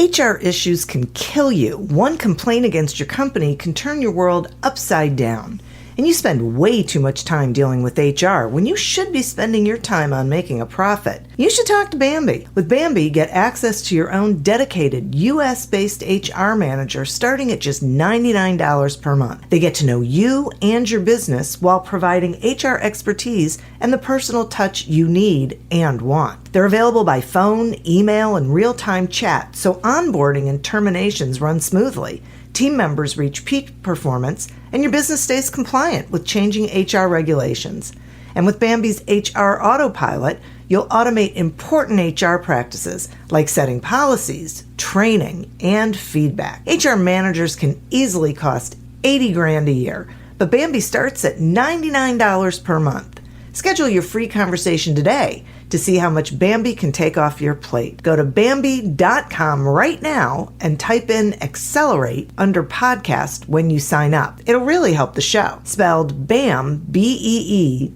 HR issues can kill you. One complaint against your company can turn your world upside down. And you spend way too much time dealing with HR when you should be spending your time on making a profit. You should talk to Bambi. With Bambi, get access to your own dedicated US-based HR manager starting at just $99 per month. They get to know you and your business while providing HR expertise and the personal touch you need and want. They're available by phone, email, and real-time chat, so onboarding and terminations run smoothly. Team members reach peak performance, and your business stays compliant with changing HR regulations. And with Bambi's HR Autopilot, you'll automate important HR practices like setting policies, training, and feedback. HR managers can easily cost $80,000 a year, but Bambi starts at $99 per month. Schedule your free conversation today to see how much Bambi can take off your plate. Go to Bambi.com right now and type in Accelerate under podcast when you sign up. It'll really help the show. Spelled BAM, BEE.com.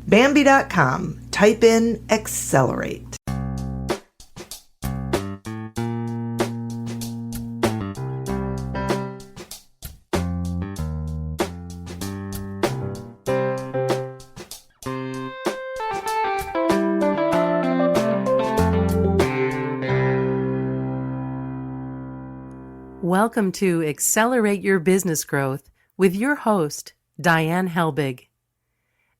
Bambi.com. Type in Accelerate. Welcome to Accelerate Your Business Growth with your host, Diane Helbig.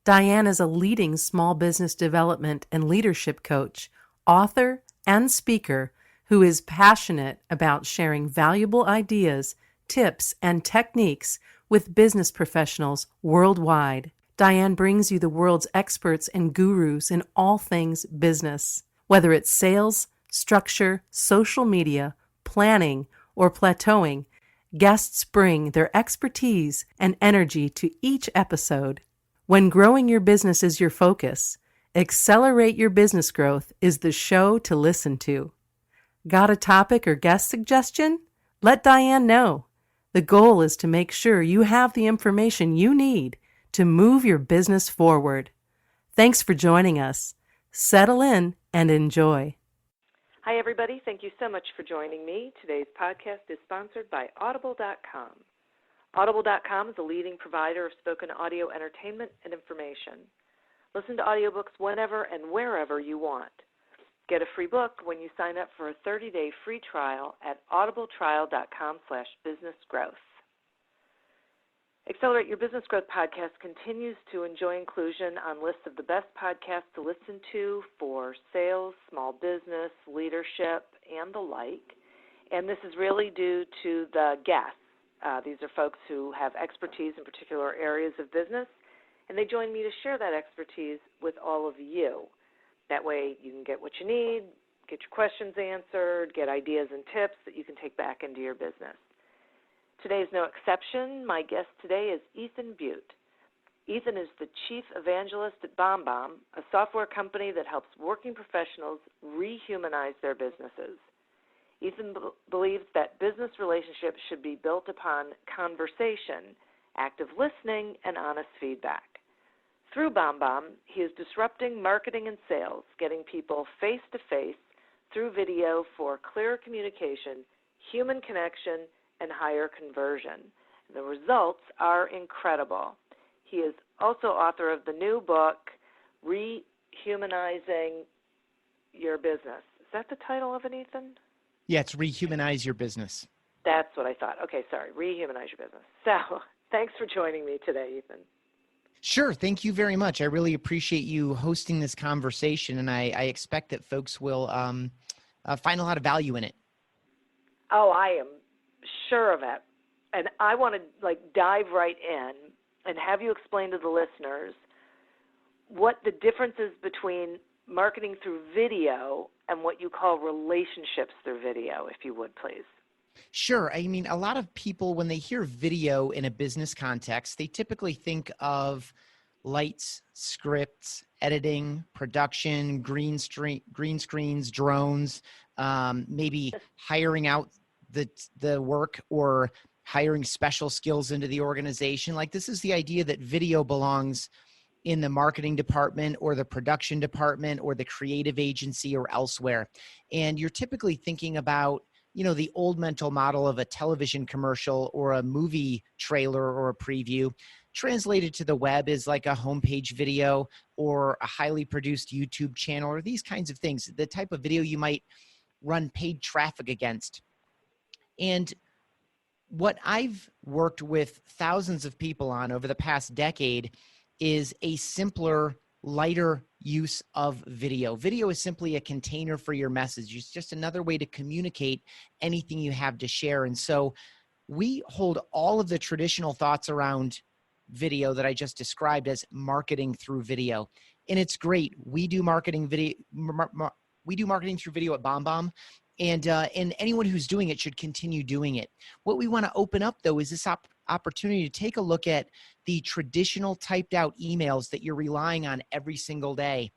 Diane is a leading small business development and leadership coach, author, and speaker who is passionate about sharing valuable ideas, tips, and techniques with business professionals worldwide. Diane brings you the world's experts and gurus in all things business. Whether it's sales, structure, social media, planning, or plateauing, guests bring their expertise and energy to each episode. When growing your business is your focus, Accelerate Your Business Growth is the show to listen to. Got a topic or guest suggestion? Let Diane know. The goal is to make sure you have the information you need to move your business forward. Thanks for joining us. Settle in and enjoy. Hi, everybody. Thank you so much for joining me. Today's podcast is sponsored by Audible.com. Audible.com is a leading provider of spoken audio entertainment and information. Listen to audiobooks whenever and wherever you want. Get a free book when you sign up for a 30-day free trial at audibletrial.com/businessgrowth. Accelerate Your Business Growth podcast continues to enjoy inclusion on lists of the best podcasts to listen to for sales, small business, leadership, and the like. And this is really due to the guests. These are folks who have expertise in particular areas of business, and they join me to share that expertise with all of you. That way you can get what you need, get your questions answered, get ideas and tips that you can take back into your business. Today is no exception. My guest today is Ethan Butte. Ethan is the Chief Evangelist at BombBomb, a software company that helps working professionals rehumanize their businesses. Ethan believes that business relationships should be built upon conversation, active listening, and honest feedback. Through BombBomb, he is disrupting marketing and sales, getting people face-to-face through video for clearer communication, human connection, and higher conversion. The results are incredible. He is also author of the new book, Rehumanizing Your Business. Is that the title of it, Ethan? Yeah, it's Rehumanize Your Business. That's what I thought. Okay, sorry. Rehumanize Your Business. So thanks for joining me today, Ethan. Sure. Thank you very much. I really appreciate you hosting this conversation, and I expect that folks will find a lot of value in it. Oh, I am sure of it. And I want to dive right in and have you explain to the listeners what the difference is between marketing through video and what you call relationships through video, if you would, please. Sure. I mean, a lot of people, when they hear video in a business context, they typically think of lights, scripts, editing, production, green screens, drones, maybe hiring out the work or hiring special skills into the organization. Like, this is the idea that video belongs in the marketing department or the production department or the creative agency or elsewhere. And you're typically thinking about, the old mental model of a television commercial or a movie trailer or a preview translated to the web is like a homepage video or a highly produced YouTube channel or these kinds of things, the type of video you might run paid traffic against. And what I've worked with thousands of people on over the past decade is a simpler, lighter use of video. Video is simply a container for your message. It's just another way to communicate anything you have to share. And so we hold all of the traditional thoughts around video that I just described as marketing through video. And it's great. We do marketing video. We do marketing through video at BombBomb. And anyone who's doing it should continue doing it. What we want to open up, though, is this opportunity to take a look at the traditional typed out emails that you're relying on every single day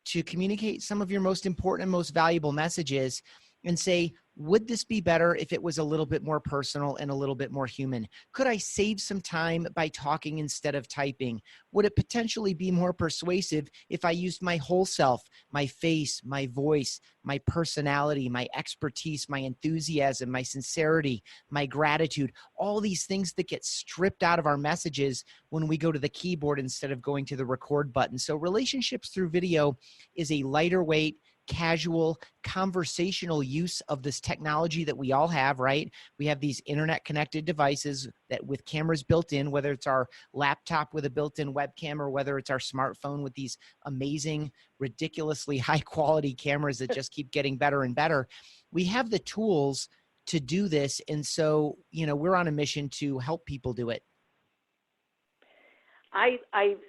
to communicate some of your most important and most valuable messages and say, would this be better if it was a little bit more personal and a little bit more human? Could I save some time by talking instead of typing? Would it potentially be more persuasive if I used my whole self, my face, my voice, my personality, my expertise, my enthusiasm, my sincerity, my gratitude, all these things that get stripped out of our messages when we go to the keyboard instead of going to the record button. So relationships through video is a lighter weight, casual, conversational use of this technology that we all have, right? We have these internet connected devices that with cameras built in, whether it's our laptop with a built-in webcam or whether it's our smartphone with these amazing, ridiculously high quality cameras that just keep getting better and better. We have the tools to do this. And so, we're on a mission to help people do it.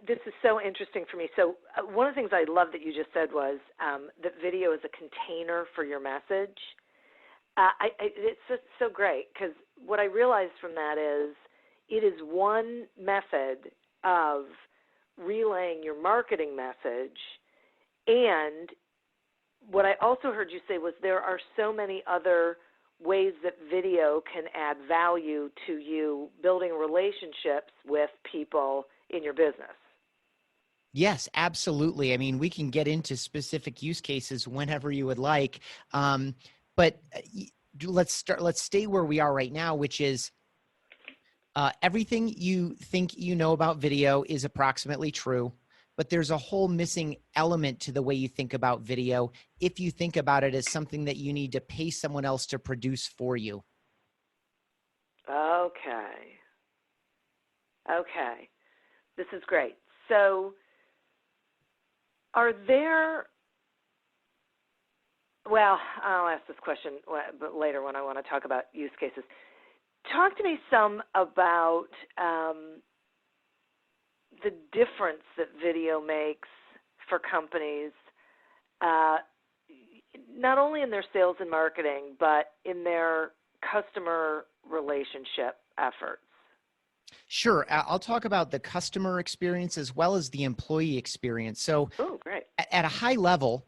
This is so interesting for me. So one of the things I love that you just said was that video is a container for your message. It's just so great because what I realized from that is it is one method of relaying your marketing message. And what I also heard you say was there are so many other ways that video can add value to you building relationships with people in your business. Yes, absolutely. I mean, we can get into specific use cases whenever you would like. But let's stay where we are right now, which is everything you think you know about video is approximately true, but there's a whole missing element to the way you think about video if you think about it as something that you need to pay someone else to produce for you. Okay. This is great. So are there, well, I'll ask this question but later when I want to talk about use cases. Talk to me some about the difference that video makes for companies, not only in their sales and marketing, but in their customer relationship efforts. Sure. I'll talk about the customer experience as well as the employee experience. So great. At a high level,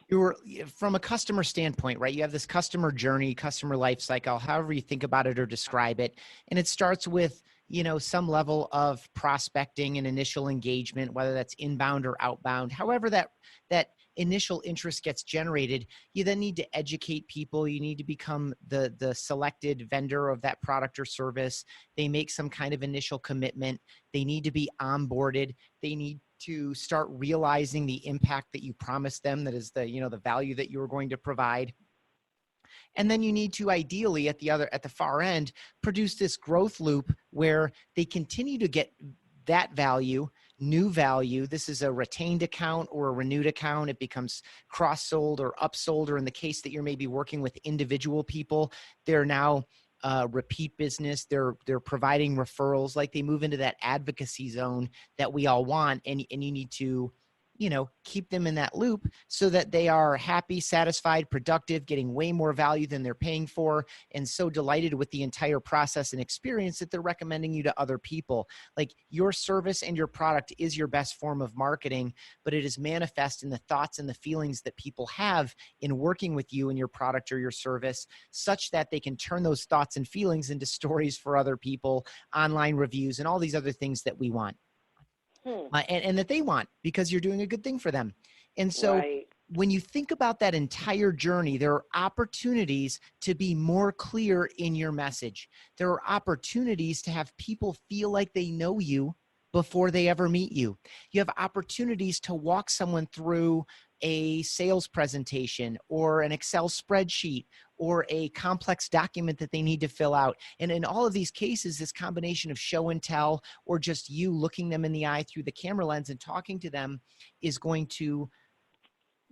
you're from a customer standpoint, right? You have this customer journey, customer life cycle, however you think about it or describe it. And it starts with, some level of prospecting and initial engagement, whether that's inbound or outbound, however that initial interest gets generated. You then need to educate people. You need to become the selected vendor of that product or service. They make some kind of initial commitment. They need to be onboarded. They need to start realizing the impact that you promised them, that is the value that you were going to provide. And then you need to ideally at the far end, produce this growth loop where they continue to get that value, new value. This is a retained account or a renewed account. It becomes cross-sold or upsold, or in the case that you're maybe working with individual people, they're now repeat business. They're providing referrals, like they move into that advocacy zone that we all want. And you need to, keep them in that loop so that they are happy, satisfied, productive, getting way more value than they're paying for, and so delighted with the entire process and experience that they're recommending you to other people. Like, your service and your product is your best form of marketing, but it is manifest in the thoughts and the feelings that people have in working with you and your product or your service, such that they can turn those thoughts and feelings into stories for other people, online reviews, and all these other things that we want. and that they want because you're doing a good thing for them. And so Right. when you think about that entire journey, there are opportunities to be more clear in your message. There are opportunities to have people feel like they know you before they ever meet you. You have opportunities to walk someone through a sales presentation or an Excel spreadsheet or a complex document that they need to fill out. And in all of these cases, this combination of show and tell or just you looking them in the eye through the camera lens and talking to them is going to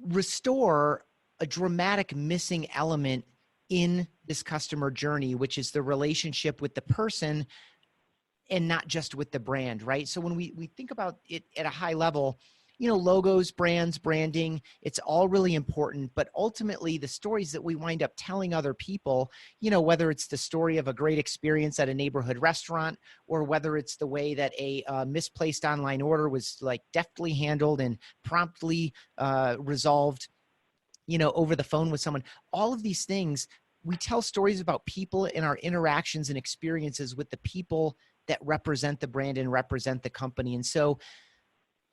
restore a dramatic missing element in this customer journey, which is the relationship with the person and not just with the brand, right? So when we think about it at a high level, logos, brands, branding, it's all really important. But ultimately, the stories that we wind up telling other people, whether it's the story of a great experience at a neighborhood restaurant, or whether it's the way that a misplaced online order was like deftly handled and promptly resolved, over the phone with someone, all of these things, we tell stories about people in our interactions and experiences with the people that represent the brand and represent the company. And so,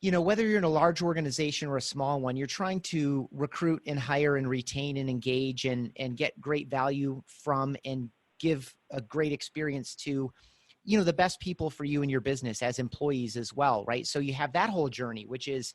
whether you're in a large organization or a small one, you're trying to recruit and hire and retain and engage and get great value from and give a great experience to, the best people for you and your business as employees as well, right? So you have that whole journey, which is,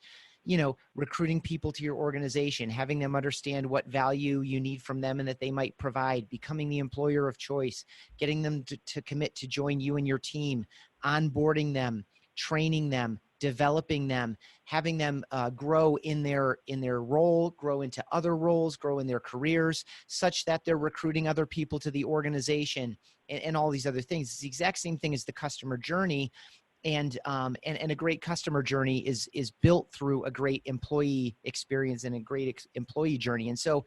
recruiting people to your organization, having them understand what value you need from them and that they might provide, becoming the employer of choice, getting them to commit to join you and your team, onboarding them, training them, developing them, having them grow in their role, grow into other roles, grow in their careers, such that they're recruiting other people to the organization and all these other things. It's the exact same thing as the customer journey. And a great customer journey is built through a great employee experience and a great employee journey. And so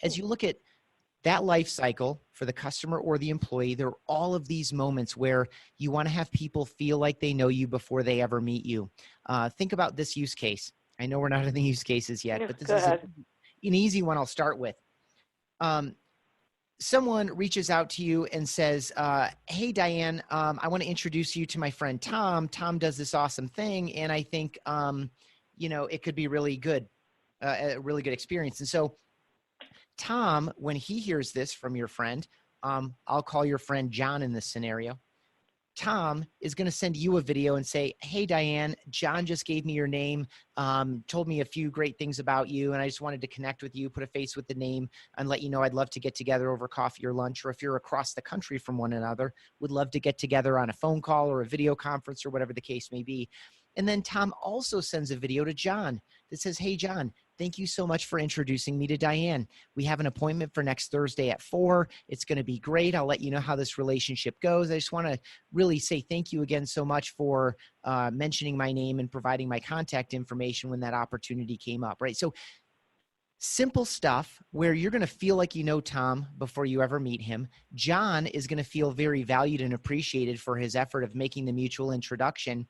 as you look at that life cycle for the customer or the employee, there are all of these moments where you want to have people feel like they know you before they ever meet you. Think about this use case. I know we're not in the use cases yet, but this is an easy one I'll start with. Someone reaches out to you and says, hey, Diane, I want to introduce you to my friend Tom. Tom does this awesome thing, and I think, it could be really good, a really good experience. And so Tom, when he hears this from your friend, I'll call your friend John in this scenario. Tom is going to send you a video and say, hey, Diane, John just gave me your name, told me a few great things about you, and I just wanted to connect with you, put a face with the name, and let you know I'd love to get together over coffee or lunch, or if you're across the country from one another, would love to get together on a phone call or a video conference or whatever the case may be. And then Tom also sends a video to John that says, hey, John, thank you so much for introducing me to Diane. We have an appointment for next Thursday at 4. It's going to be great. I'll let you know how this relationship goes. I just want to really say thank you again so much for mentioning my name and providing my contact information when that opportunity came up, right? So simple stuff where you're going to feel like you know Tom before you ever meet him. John is going to feel very valued and appreciated for his effort of making the mutual introduction.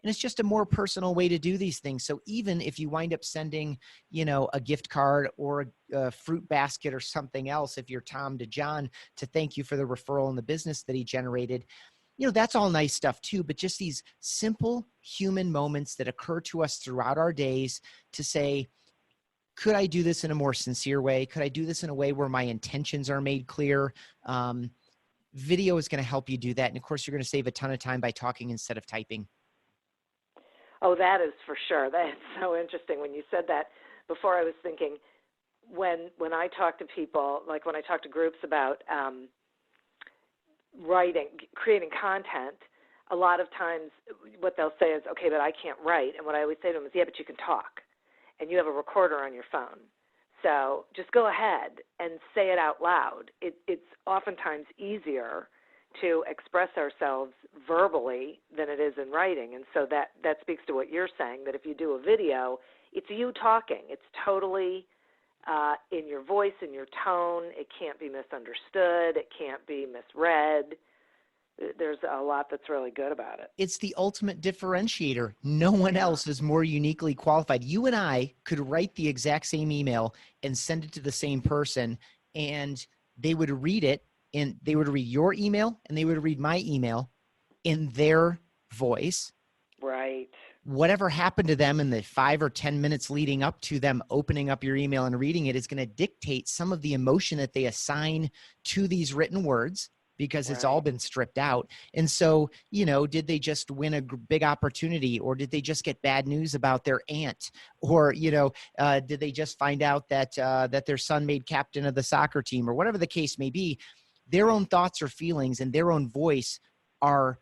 And it's just a more personal way to do these things. So even if you wind up sending, a gift card or a fruit basket or something else, if you're Tom to John, to thank you for the referral and the business that he generated, that's all nice stuff too. But just these simple human moments that occur to us throughout our days to say, could I do this in a more sincere way? Could I do this in a way where my intentions are made clear? Video is going to help you do that. And of course, you're going to save a ton of time by talking instead of typing. Oh, that is for sure. That is so interesting. When you said that before, I was thinking when I talk to people, like when I talk to groups about writing, creating content, a lot of times what they'll say is, okay, but I can't write. And what I always say to them is, yeah, but you can talk, and you have a recorder on your phone. So just go ahead and say it out loud. It's oftentimes easier to express ourselves verbally than it is in writing. And so that speaks to what you're saying, that if you do a video, it's you talking. It's totally in your voice, in your tone. It can't be misunderstood. It can't be misread. There's a lot that's really good about it. It's the ultimate differentiator. No one else is more uniquely qualified. You and I could write the exact same email and send it to the same person, and they would read it, and they would read your email and they would read my email in their voice. Right. Whatever happened to them in the 5 or 10 minutes leading up to them opening up your email and reading it is going to dictate some of the emotion that they assign to these written words, because it's all Right. been stripped out. And so, did they just win a big opportunity, or did they just get bad news about their aunt, or, did they just find out that their son made captain of the soccer team, or whatever the case may be? Their own thoughts or feelings and their own voice are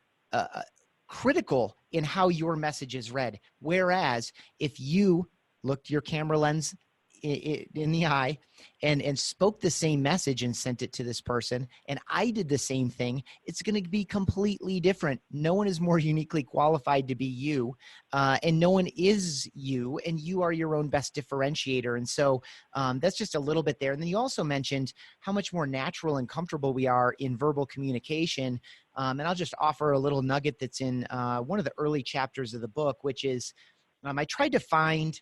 critical in how your message is read. Whereas if you looked your camera lens in the eye and spoke the same message and sent it to this person, and I did the same thing, it's going to be completely different. No one is more uniquely qualified to be you, and no one is you, and you are your own best differentiator. And so that's just a little bit there. And then you also mentioned how much more natural and comfortable we are in verbal communication. And I'll just offer a little nugget that's in one of the early chapters of the book, which is I tried to find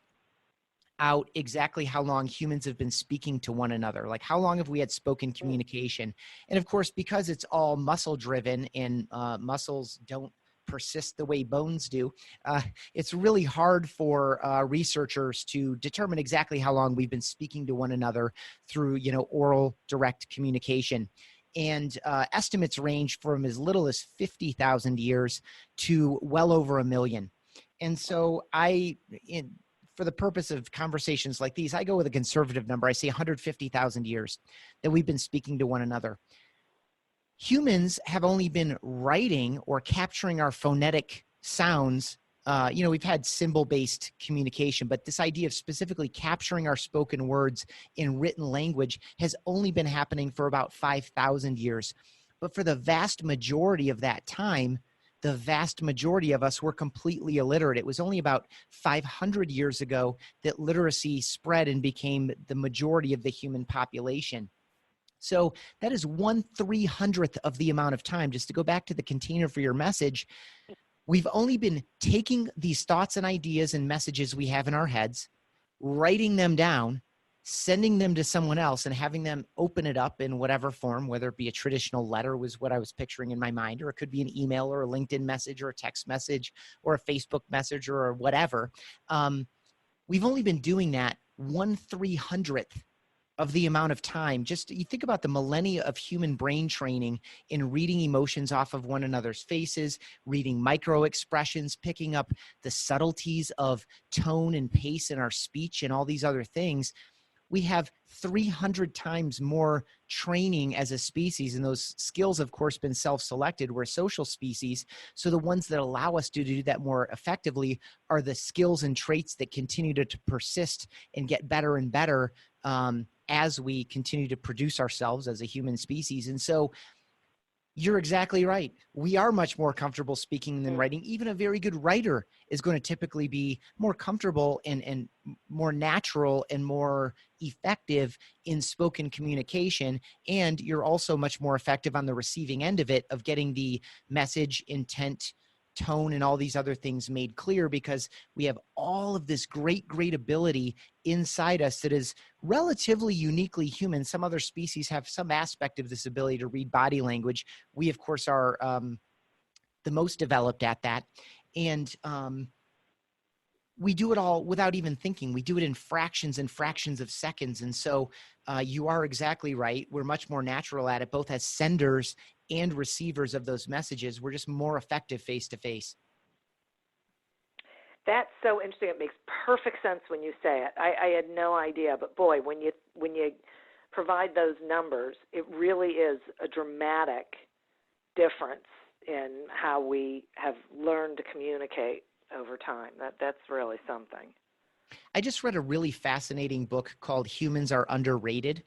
out exactly how long humans have been speaking to one another. Like, how long have we had spoken communication? And of course, because it's all muscle driven and muscles don't persist the way bones do, it's really hard for researchers to determine exactly how long we've been speaking to one another through, oral direct communication. And estimates range from as little as 50,000 years to well over 1 million. And so for the purpose of conversations like these, I go with a conservative number. I say 150,000 years that we've been speaking to one another. Humans have only been writing or capturing our phonetic sounds. We've had symbol-based communication, but this idea of specifically capturing our spoken words in written language has only been happening for about 5,000 years. But for the vast majority of that time, the vast majority of us were completely illiterate. It was only about 500 years ago that literacy spread and became the majority of the human population. So that is 1/300th of the amount of time. Just to go back to the container for your message, we've only been taking these thoughts and ideas and messages we have in our heads, writing them down, sending them to someone else and having them open it up in whatever form, whether it be a traditional letter was what I was picturing in my mind, or it could be an email or a LinkedIn message or a text message or a Facebook message or whatever. We've only been doing that 1/300th of the amount of time. Just you think about the millennia of human brain training in reading emotions off of one another's faces, reading micro expressions, picking up the subtleties of tone and pace in our speech and all these other things. We have 300 times more training as a species, and those skills, of course, been self-selected. We're a social species, so the ones that allow us to do that more effectively are the skills and traits that continue to persist and get better and better as we continue to produce ourselves as a human species. And so you're exactly right. We are much more comfortable speaking than writing. Even a very good writer is going to typically be more comfortable and more natural and more effective in spoken communication. And you're also much more effective on the receiving end of it, of getting the message, intent, tone, and all these other things made clear, because we have all of this great ability inside us that is relatively uniquely human. Some other species have some aspect of this ability to read body language. We, of course, are the most developed at that. And we do it all without even thinking. We do it in fractions and fractions of seconds. And so you are exactly right. We're much more natural at it, both as senders and receivers of those messages. We're just more effective face to face. That's so interesting. It makes perfect sense when you say it. I had no idea, but boy, when you provide those numbers, it really is a dramatic difference in how we have learned to communicate over time. That's really something. I just read a really fascinating book called Humans Are Underrated.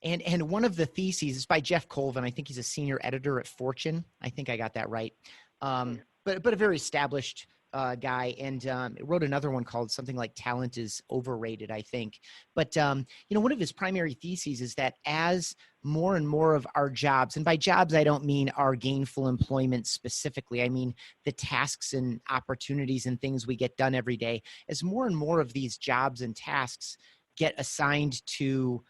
And one of the theses is by Jeff Colvin. I think he's a senior editor at Fortune. I think I got that right. But a very established guy, and wrote another one called something like Talent is Overrated, I think. But, one of his primary theses is that as more and more of our jobs, and by jobs, I don't mean our gainful employment specifically. I mean the tasks and opportunities and things we get done every day. As more and more of these jobs and tasks get assigned to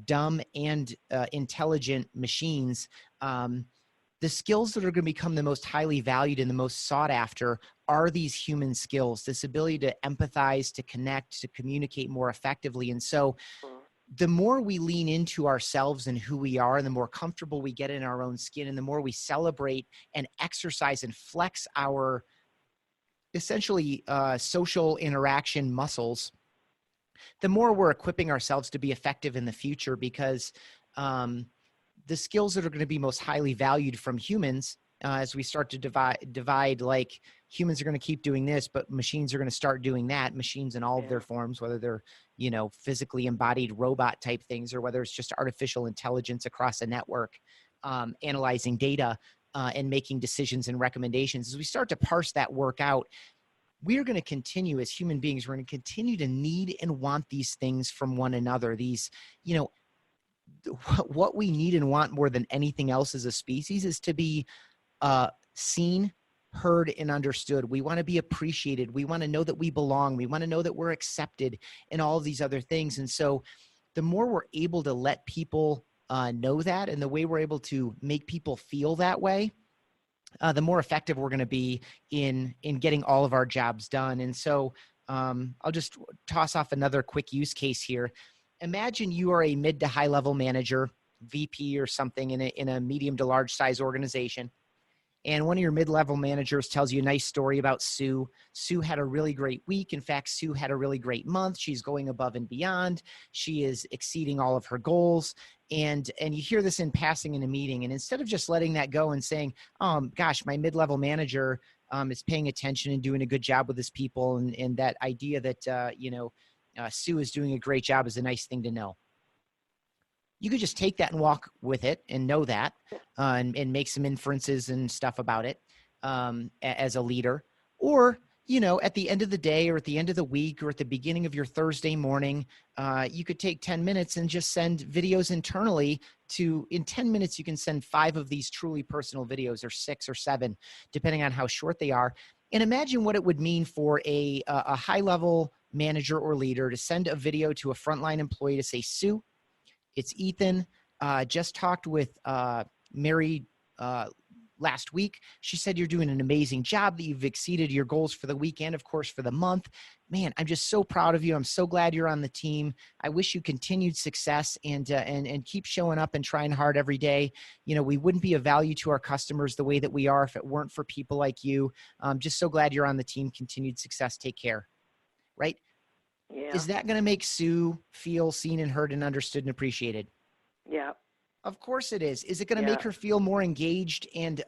dumb and intelligent machines, the skills that are going to become the most highly valued and the most sought after are these human skills, this ability to empathize, to connect, to communicate more effectively. And so the more we lean into ourselves and who we are, and the more comfortable we get in our own skin, and the more we celebrate and exercise and flex our essentially social interaction muscles, the more we're equipping ourselves to be effective in the future, because the skills that are going to be most highly valued from humans, as we start to divide, like humans are going to keep doing this, but machines are going to start doing that. Machines in all of their forms, whether they're, physically embodied robot type things, or whether it's just artificial intelligence across a network, analyzing data and making decisions and recommendations. As we start to parse that work out, we are going to continue as human beings, we're going to continue to need and want these things from one another. These, what we need and want more than anything else as a species is to be seen, heard, and understood. We want to be appreciated. We want to know that we belong. We want to know that we're accepted, and all of these other things. And so the more we're able to let people know that, and the way we're able to make people feel that way, the more effective we're going to be in getting all of our jobs done. And so I'll just toss off another quick use case here. Imagine you are a mid to high level manager, VP or something in a medium to large size organization. And one of your mid-level managers tells you a nice story about Sue. Sue had a really great week. In fact, Sue had a really great month. She's going above and beyond. She is exceeding all of her goals. And you hear this in passing in a meeting. And instead of just letting that go and saying, gosh, my mid-level manager is paying attention and doing a good job with his people, and that idea that, Sue is doing a great job is a nice thing to know. You could just take that and walk with it and know that and make some inferences and stuff about it as a leader. Or, at the end of the day, or at the end of the week, or at the beginning of your Thursday morning, you could take 10 minutes and just send videos internally in 10 minutes, you can send 5 of these truly personal videos, or 6 or 7, depending on how short they are. And imagine what it would mean for a high-level manager or leader to send a video to a frontline employee to say, Sue, it's Ethan. Just talked with Mary last week. She said you're doing an amazing job, that you've exceeded your goals for the week and, of course, for the month. Man, I'm just so proud of you. I'm so glad you're on the team. I wish you continued success and keep showing up and trying hard every day. We wouldn't be of value to our customers the way that we are if it weren't for people like you. Just so glad you're on the team. Continued success. Take care. Right? Yeah. Is that going to make Sue feel seen and heard and understood and appreciated? Yeah. Of course it is. Is it going to make her feel more engaged and,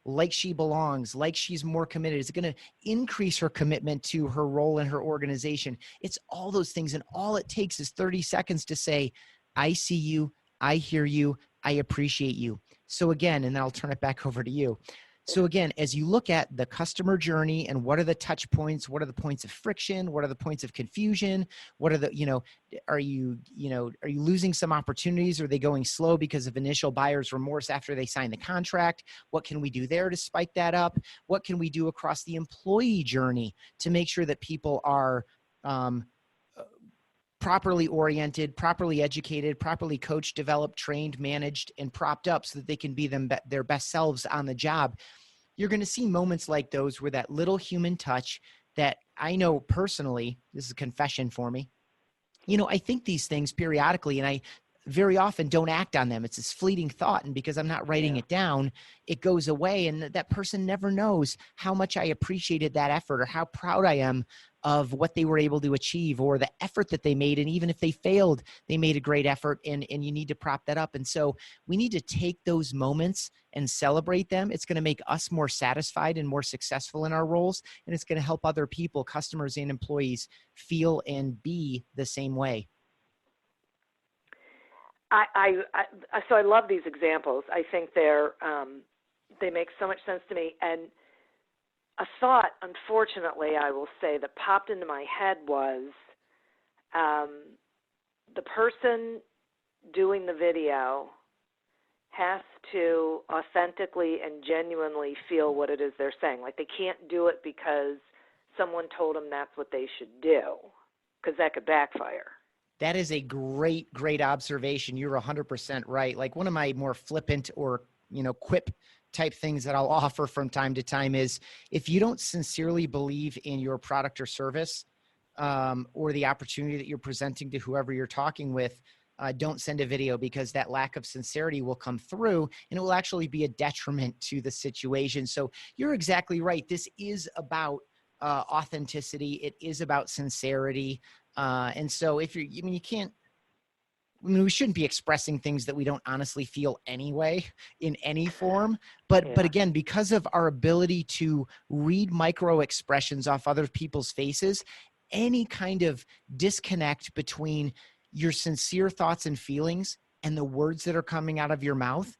like she belongs, like she's more committed? Is it going to increase her commitment to her role in her organization? It's all those things. And all it takes is 30 seconds to say, I see you, I hear you, I appreciate you. So again, and then I'll turn it back over to you. So again, as you look at the customer journey and what are the touch points, what are the points of friction, what are the points of confusion, what are the, are you losing some opportunities? Are they going slow because of initial buyer's remorse after they sign the contract? What can we do there to spike that up? What can we do across the employee journey to make sure that people are properly oriented, properly educated, properly coached, developed, trained, managed, and propped up so that they can be their best selves on the job? You're going to see moments like those where that little human touch that I know personally, this is a confession for me. I think these things periodically, and I very often don't act on them. It's this fleeting thought. And because I'm not writing it down, it goes away. And that person never knows how much I appreciated that effort, or how proud I am of what they were able to achieve, or the effort that they made. And even if they failed, they made a great effort, and you need to prop that up. And so we need to take those moments and celebrate them. It's going to make us more satisfied and more successful in our roles. And it's going to help other people, customers and employees, feel and be the same way. So I love these examples. I think they make so much sense to me. And a thought, unfortunately, I will say, that popped into my head was the person doing the video has to authentically and genuinely feel what it is they're saying. Like, they can't do it because someone told them that's what they should do, because that could backfire. That is a great, great observation. You're 100% right. Like, one of my more flippant or, quip type things that I'll offer from time to time is if you don't sincerely believe in your product or service, or the opportunity that you're presenting to whoever you're talking with, don't send a video, because that lack of sincerity will come through and it will actually be a detriment to the situation. So you're exactly right. This is about authenticity. It is about sincerity. And so if you're, I mean, you can't, I mean, we shouldn't be expressing things that we don't honestly feel anyway in any form. But again, because of our ability to read micro expressions off other people's faces, any kind of disconnect between your sincere thoughts and feelings and the words that are coming out of your mouth,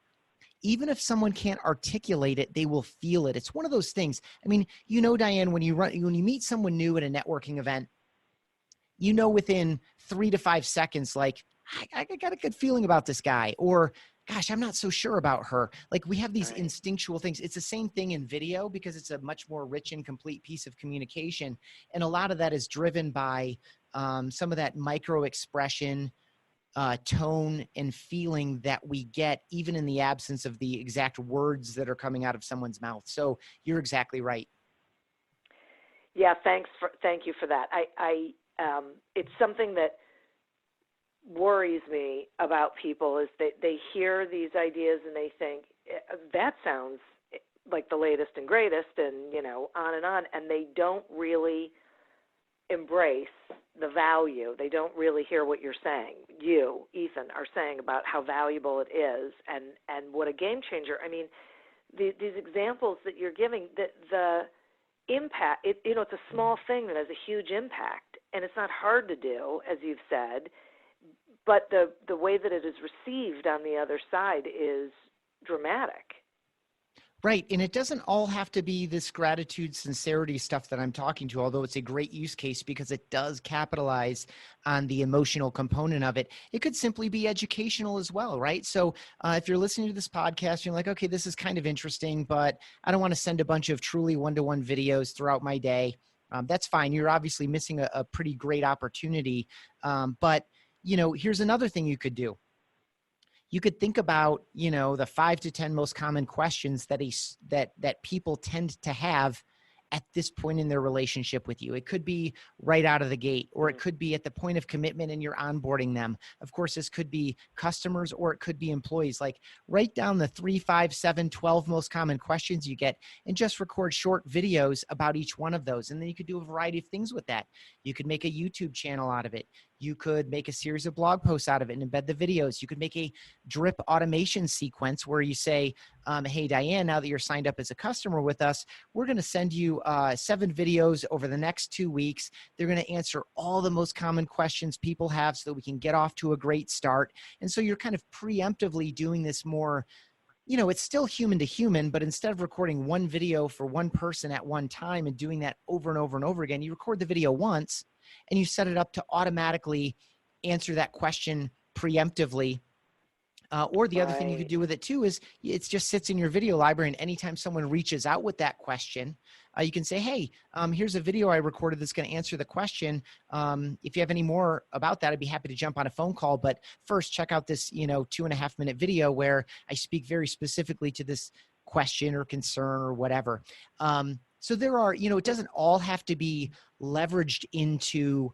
even if someone can't articulate it, they will feel it. It's one of those things. I mean, Diane, when you meet someone new at a networking event, within 3 to 5 seconds, like, I got a good feeling about this guy, or gosh, I'm not so sure about her. Like, we have these instinctual things. It's the same thing in video because it's a much more rich and complete piece of communication. And a lot of that is driven by some of that micro expression, tone and feeling that we get even in the absence of the exact words that are coming out of someone's mouth. So you're exactly right. Yeah, thank you for that. It's something that worries me about people is that they hear these ideas and they think that sounds like the latest and greatest, and on, and they don't really embrace the value. They don't really hear what you're saying. You, Ethan, are saying about how valuable it is and what a game changer. I mean, these examples that you're giving, the impact, it's a small thing that has a huge impact, and it's not hard to do, as you've said, but the way that it is received on the other side is dramatic. Right. And it doesn't all have to be this gratitude, sincerity stuff that I'm talking to, although it's a great use case because it does capitalize on the emotional component of it. It could simply be educational as well, right? So if you're listening to this podcast, you're like, okay, this is kind of interesting, but I don't want to send a bunch of truly one-to-one videos throughout my day. That's fine. You're obviously missing a pretty great opportunity. But here's another thing you could do. You could think about, the 5 to 10 most common questions that people tend to have at this point in their relationship with you. It could be right out of the gate, or it could be at the point of commitment and you're onboarding them. Of course, this could be customers or it could be employees. Like, write down the 3, 5, 7, 12 most common questions you get and just record short videos about each one of those. And then you could do a variety of things with that. You could make a YouTube channel out of it. You could make a series of blog posts out of it and embed the videos. You could make a drip automation sequence where you say, hey, Diane, now that you're signed up as a customer with us, we're going to send you 7 videos over the next 2 weeks. They're going to answer all the most common questions people have so that we can get off to a great start. And so you're kind of preemptively doing this more, it's still human to human, but instead of recording one video for one person at one time and doing that over and over and over again, you record the video once and you set it up to automatically answer that question preemptively. Or the other thing you could do with it too is it just sits in your video library, and anytime someone reaches out with that question, you can say, hey, here's a video I recorded that's going to answer the question. If you have any more about that, I'd be happy to jump on a phone call. But first, check out this 2.5 minute video where I speak very specifically to this question or concern or whatever. So there are, it doesn't all have to be leveraged into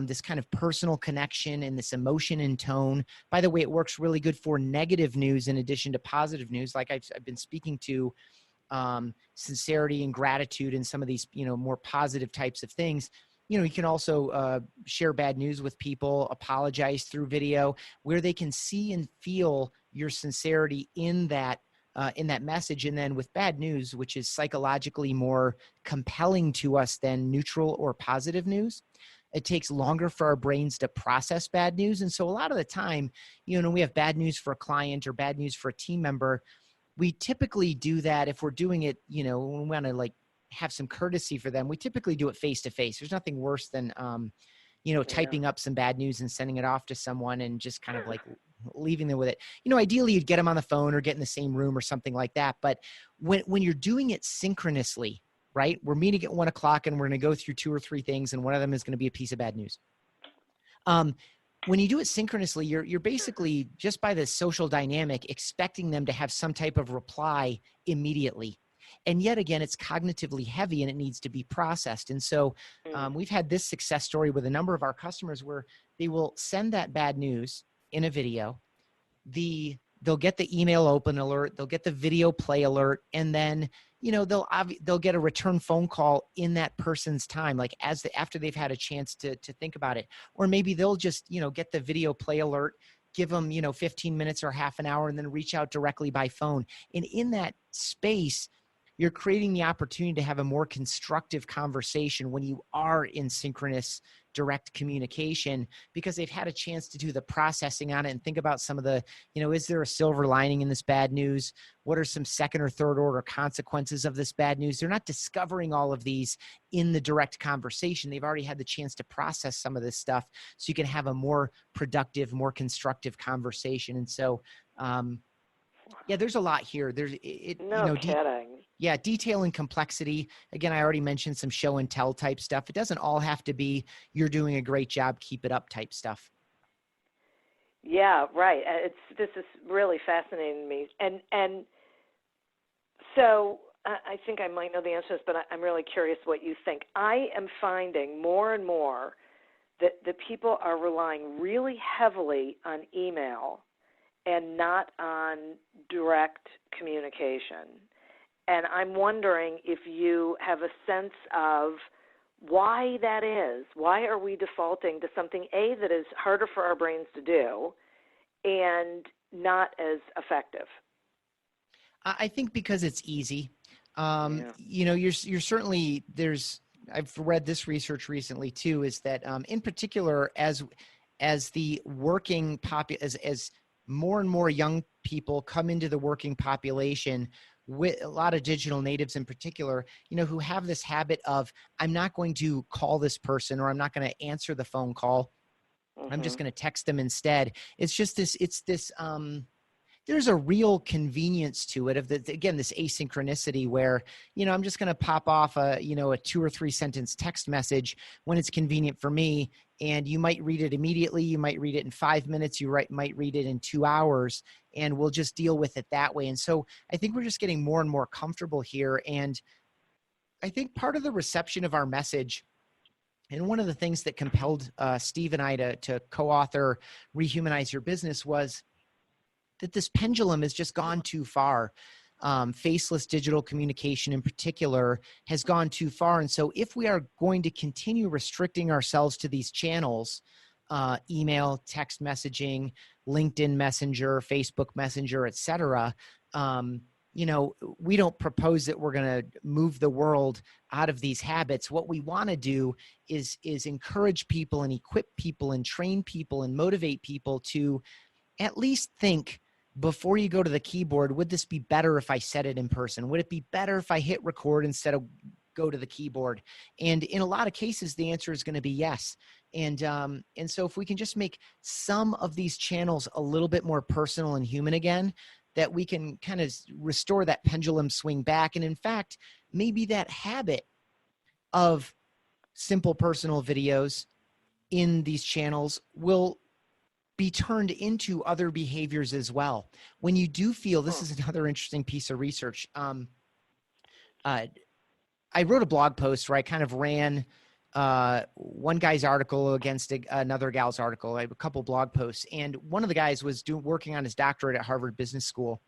this kind of personal connection and this emotion and tone. By the way, it works really good for negative news in addition to positive news. Like I've been speaking to sincerity and gratitude and some of these, more positive types of things. You can also share bad news with people, apologize through video, where they can see and feel your sincerity in that message. And then with bad news, which is psychologically more compelling to us than neutral or positive news, it takes longer for our brains to process bad news. And so a lot of the time, when we have bad news for a client or bad news for a team member, we typically do that if we're doing it, when we want to have some courtesy for them, we typically do it face to face. There's nothing worse than, typing up some bad news and sending it off to someone and just kind of leaving them with it. Ideally you'd get them on the phone or get in the same room or something like that. But when you're doing it synchronously, right? We're meeting at 1:00 and we're going to go through 2 or 3 things. And one of them is going to be a piece of bad news. when you do it synchronously, you're basically, just by the social dynamic, expecting them to have some type of reply immediately. And yet again, it's cognitively heavy and it needs to be processed. And so we've had this success story with a number of our customers where they will send that bad news in a video. They'll get the email open alert, they'll get the video play alert, and then they'll get a return phone call in that person's time, like after they've had a chance to think about it. Or maybe they'll just get the video play alert, give them 15 minutes or half an hour, and then reach out directly by phone. And in that space, you're creating the opportunity to have a more constructive conversation when you are in synchronous direct communication, because they've had a chance to do the processing on it and think about some of the, is there a silver lining in this bad news? What are some second or third order consequences of this bad news? They're not discovering all of these in the direct conversation. They've already had the chance to process some of this stuff, so you can have a more productive, more constructive conversation. And so, there's a lot here. No kidding. Detail and complexity. Again, I already mentioned some show and tell type stuff. It doesn't all have to be you're doing a great job, keep it up type stuff. Yeah, right. This is really fascinating to me. And so I think I might know the answer to this, but I'm really curious what you think. I am finding more and more that the people are relying really heavily on email and not on direct communication. And I'm wondering if you have a sense of why that is. Why are we defaulting to something, A, that is harder for our brains to do and not as effective? I think because it's easy. You're certainly, I've read this research recently too, is that in particular, as the working as more and more young people come into the working population, with a lot of digital natives in particular, who have this habit of, I'm not going to call this person, or I'm not going to answer the phone call. I'm just going to text them instead. It's just there's a real convenience to it again, this asynchronicity where, I'm just going to pop off a 2 or 3 sentence text message when it's convenient for me. And you might read it immediately. You might read it in 5 minutes. You might read it in 2 hours, and we'll just deal with it that way. And so I think we're just getting more and more comfortable here. And I think part of the reception of our message, and one of the things that compelled Steve and I to co-author Rehumanize Your Business, was that this pendulum has just gone too far. Faceless digital communication in particular has gone too far. And so if we are going to continue restricting ourselves to these channels, email, text messaging, LinkedIn Messenger, Facebook Messenger, et cetera, we don't propose that we're going to move the world out of these habits. What we want to do is encourage people and equip people and train people and motivate people to at least think, before you go to the keyboard, would this be better if I said it in person? Would it be better if I hit record instead of go to the keyboard? And in a lot of cases, the answer is going to be yes. And so if we can just make some of these channels a little bit more personal and human again, that we can kind of restore that pendulum swing back. And in fact, maybe that habit of simple personal videos in these channels will be turned into other behaviors as well. When you do feel, this is another interesting piece of research. I wrote a blog post where I kind of ran one guy's article against another gal's article. I have a couple blog posts, and one of the guys was working on his doctorate at Harvard Business School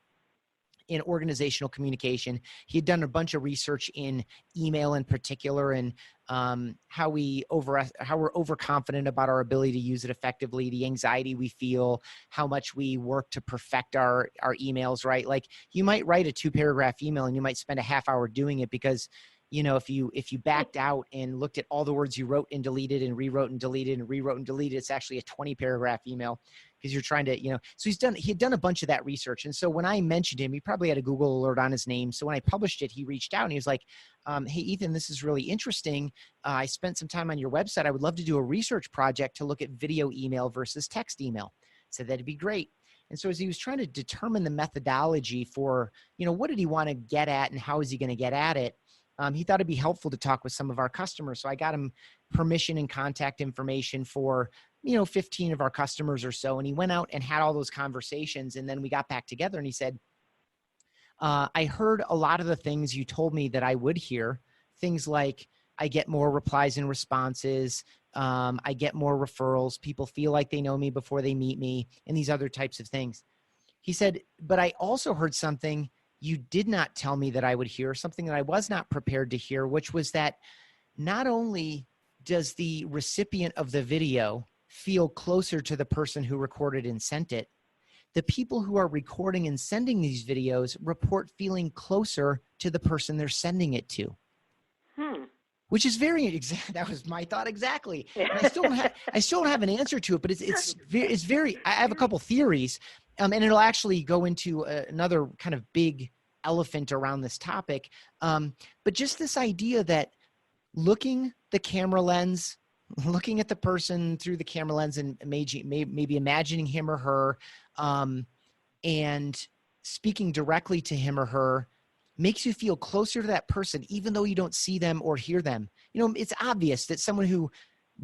in organizational communication. He had done a bunch of research in email in particular, and how we're overconfident about our ability to use it effectively, the anxiety we feel, how much we work to perfect our emails, right? Like, you might write a 2-paragraph email and you might spend a half hour doing it because, if you backed out and looked at all the words you wrote and deleted and rewrote and deleted and rewrote and deleted, it's actually a 20-paragraph email, because you're trying to, so he had done a bunch of that research. And so when I mentioned him, he probably had a Google alert on his name. So when I published it, he reached out and he was like, hey, Ethan, this is really interesting. I spent some time on your website. I would love to do a research project to look at video email versus text email. I said, that'd be great. And so as he was trying to determine the methodology for, what did he want to get at and how is he going to get at it? he thought it'd be helpful to talk with some of our customers. So I got him permission and contact information for, 15 of our customers or so. And he went out and had all those conversations. And then we got back together and he said, I heard a lot of the things you told me that I would hear, things like I get more replies and responses. I get more referrals. People feel like they know me before they meet me, and these other types of things. He said, but I also heard something you did not tell me that I would hear, something that I was not prepared to hear, which was that not only does the recipient of the video feel closer to the person who recorded and sent it, the people who are recording and sending these videos report feeling closer to the person they're sending it to. Which is that was my thought exactly. And I still don't have an answer to it, but it's very, I have a couple theories, and it'll actually go into another kind of big elephant around this topic. But just this idea that looking the camera lens, looking at the person through the camera lens and maybe imagining him or her, and speaking directly to him or her makes you feel closer to that person, even though you don't see them or hear them. It's obvious that someone who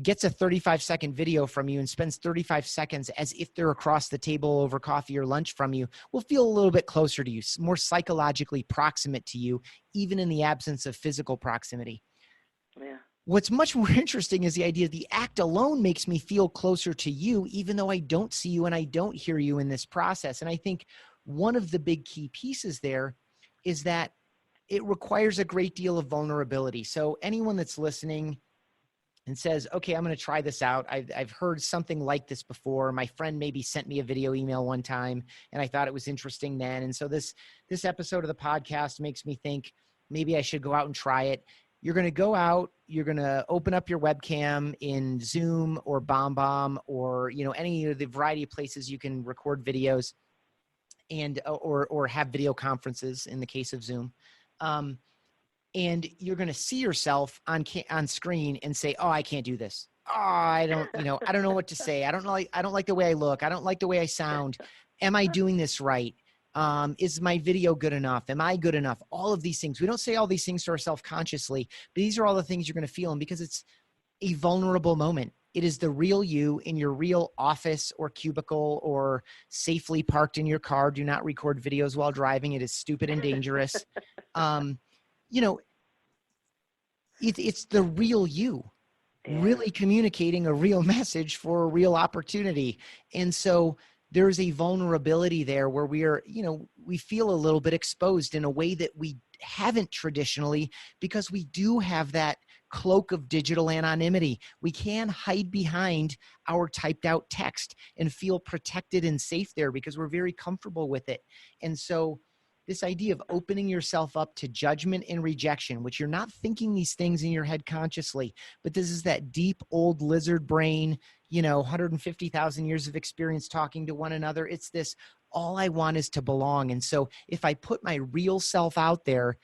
gets a 35-second video from you and spends 35 seconds as if they're across the table over coffee or lunch from you will feel a little bit closer to you, more psychologically proximate to you, even in the absence of physical proximity. Yeah. What's much more interesting is the idea the act alone makes me feel closer to you, even though I don't see you and I don't hear you in this process. And I think one of the big key pieces there is that it requires a great deal of vulnerability. So anyone that's listening and says, okay, I'm going to try this out. I've heard something like this before. My friend maybe sent me a video email one time and I thought it was interesting then. And so this episode of the podcast makes me think maybe I should go out and try it. You're going to go out, you're going to open up your webcam in Zoom or BombBomb or, any of the variety of places you can record videos and, or have video conferences in the case of Zoom. And you're going to see yourself on screen and say, oh, I can't do this. Oh, I don't know what to say. I don't like the way I look. I don't like the way I sound. Am I doing this right? Is my video good enough? Am I good enough? All of these things. We don't say all these things to ourselves consciously, but these are all the things you're going to feel. And because it's a vulnerable moment, it is the real you in your real office or cubicle or safely parked in your car. Do not record videos while driving. It is stupid and dangerous. It's the real you, really communicating a real message for a real opportunity. And so there's a vulnerability there where we feel a little bit exposed in a way that we haven't traditionally, because we do have that cloak of digital anonymity. We can hide behind our typed out text and feel protected and safe there because we're very comfortable with it. And so this idea of opening yourself up to judgment and rejection, which you're not thinking these things in your head consciously, but this is that deep old lizard brain, 150,000 years of experience talking to one another. It's this, all I want is to belong. And so if I put my real self out there,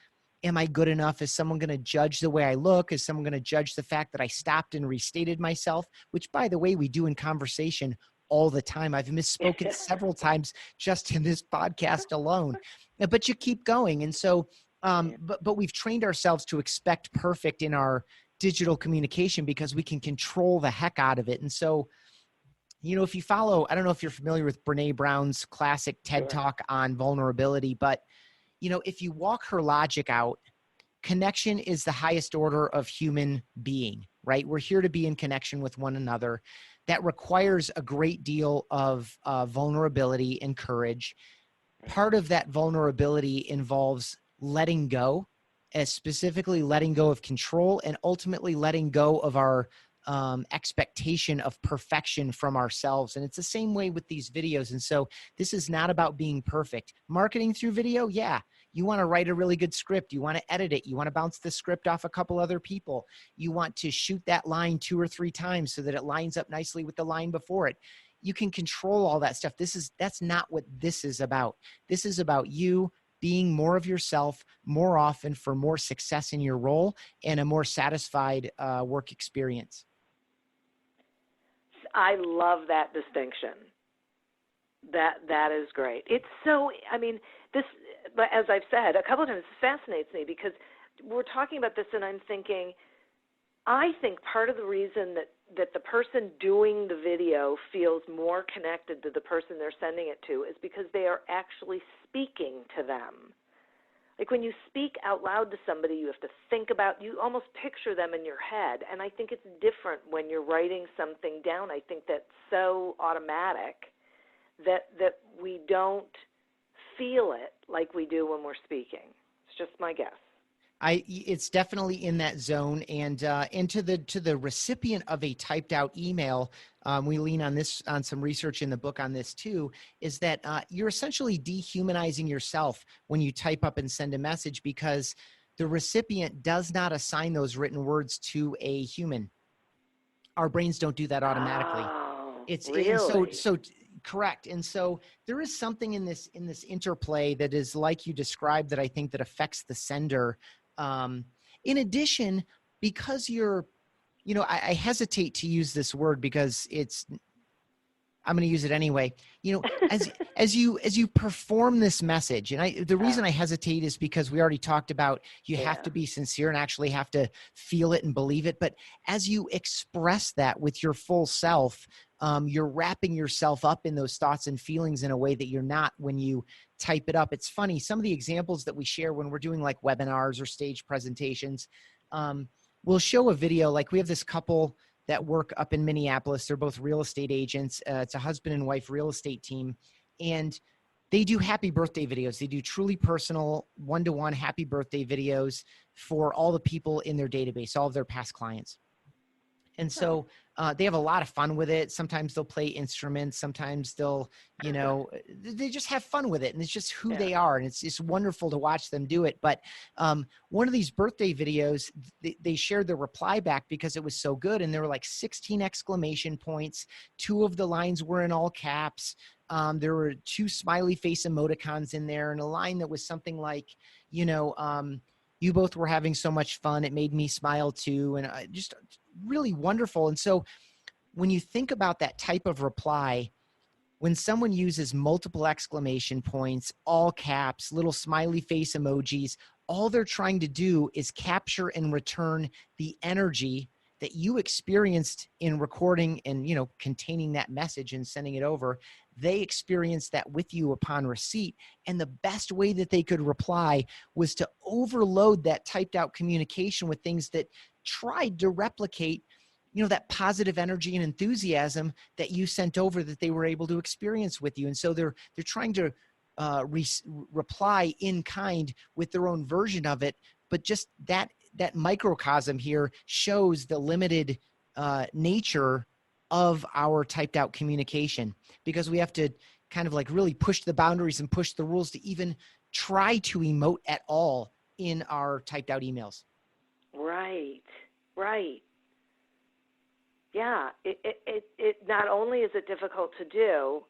am I good enough? Is someone going to judge the way I look? Is someone going to judge the fact that I stopped and restated myself? Which, by the way, we do in conversation all the time. I've misspoken several times just in this podcast alone, but you keep going. And so, but we've trained ourselves to expect perfect in our digital communication because we can control the heck out of it. And so, if you follow, I don't know if you're familiar with Brene Brown's classic TED Talk on vulnerability, but if you walk her logic out, connection is the highest order of human being, right? We're here to be in connection with one another. That requires a great deal of vulnerability and courage. Part of that vulnerability involves letting go, as specifically letting go of control and ultimately letting go of our expectation of perfection from ourselves. And it's the same way with these videos. And so this is not about being perfect. Marketing through video, yeah. You want to write a really good script. You want to edit it. You want to bounce the script off a couple other people. You want to shoot that line 2 or 3 times so that it lines up nicely with the line before it. You can control all that stuff. That's not what this is about. This is about you being more of yourself more often for more success in your role and a more satisfied work experience. I love that distinction. That is great. It's so, this, but as I've said a couple of times, it fascinates me because we're talking about this, and I'm thinking, I think part of the reason that the person doing the video feels more connected to the person they're sending it to is because they are actually speaking to them. Like when you speak out loud to somebody, you have to think about, you almost picture them in your head. And I think it's different when you're writing something down. I think that's so automatic that we don't feel it like we do when we're speaking. It's just my guess. It's definitely in that zone, and to the recipient of a typed out email, we lean on some research in the book on this too, is that you're essentially dehumanizing yourself when you type up and send a message, because the recipient does not assign those written words to a human. Our brains don't do that automatically. Oh, It's really? so correct. And so there is something in this interplay that is like you described that I think that affects the sender. In addition, because I hesitate to use this word because I'm going to use it anyway. As you perform this message, and the reason I hesitate is because we already talked about you have to be sincere and actually have to feel it and believe it. But as you express that with your full self, you're wrapping yourself up in those thoughts and feelings in a way that you're not when you type it up. It's funny. Some of the examples that we share when we're doing like webinars or stage presentations, we'll show a video. Like we have this couple that work up in Minneapolis. They're both real estate agents. It's a husband and wife real estate team. And they do happy birthday videos. They do truly personal one-to-one happy birthday videos for all the people in their database, all of their past clients. And so they have a lot of fun with it. Sometimes they'll play instruments. Sometimes they'll, they just have fun with it. And it's just who they are. And it's wonderful to watch them do it. But one of these birthday videos, they shared the reply back because it was so good. And there were like 16 exclamation points. 2 of the lines were in all caps. There were 2 smiley face emoticons in there, and a line that was something like, you both were having so much fun. It made me smile too. And just really wonderful. And so when you think about that type of reply, when someone uses multiple exclamation points, all caps, little smiley face emojis, all they're trying to do is capture and return the energy that you experienced in recording and, containing that message and sending it over. They experienced that with you upon receipt. And the best way that they could reply was to overload that typed out communication with things that tried to replicate, that positive energy and enthusiasm that you sent over that they were able to experience with you. And so they're trying to reply in kind with their own version of it. But just that microcosm here shows the limited nature of our typed out communication, because we have to kind of like really push the boundaries and push the rules to even try to emote at all in our typed out emails. Right. Yeah, it not only is it difficult to do,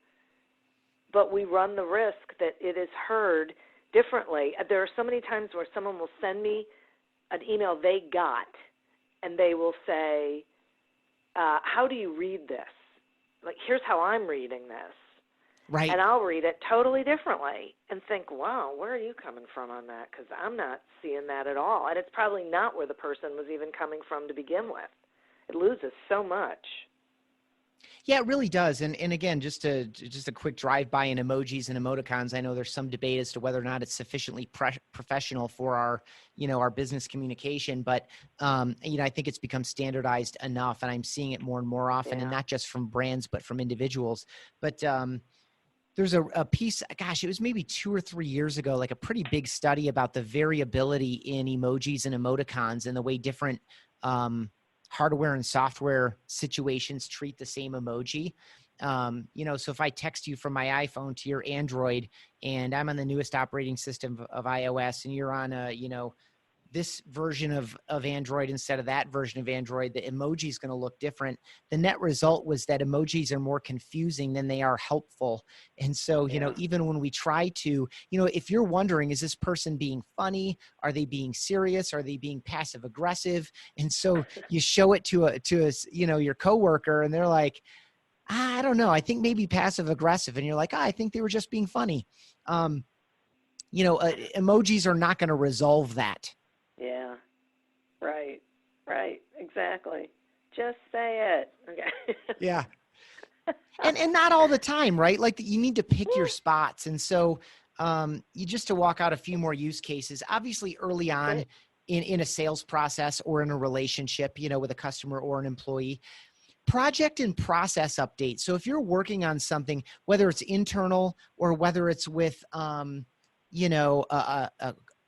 but we run the risk that it is heard differently. There are so many times where someone will send me an email they got, and they will say, how do you read this? Like, here's how I'm reading this. Right. And I'll read it totally differently and think, wow, where are you coming from on that? Because I'm not seeing that at all. And it's probably not where the person was even coming from to begin with. It loses so much. Yeah, it really does. And again, just a quick drive-by in emojis and emoticons. I know there's some debate as to whether or not it's sufficiently professional for our, our business communication. But, I think it's become standardized enough, and I'm seeing it more and more often, and not just from brands, but from individuals. But there's a piece, gosh, it was maybe 2 or 3 years ago, like a pretty big study about the variability in emojis and emoticons and the way different hardware and software situations treat the same emoji. So if I text you from my iPhone to your Android, and I'm on the newest operating system of iOS, and you're on this version of Android instead of that version of Android, the emoji is going to look different. The net result was that emojis are more confusing than they are helpful. And so, even when we try to, if you're wondering, is this person being funny? Are they being serious? Are they being passive aggressive? And so you show it to your coworker, and they're like, I don't know, I think maybe passive aggressive. And you're like, I think they were just being funny. Emojis are not going to resolve that. Yeah. Right. Right. Exactly. Just say it. Okay. Yeah. And not all the time, right? Like you need to pick your spots. And so you just to walk out a few more use cases, obviously early on in a sales process or in a relationship, with a customer or an employee, project and process updates. So if you're working on something, whether it's internal or whether it's with,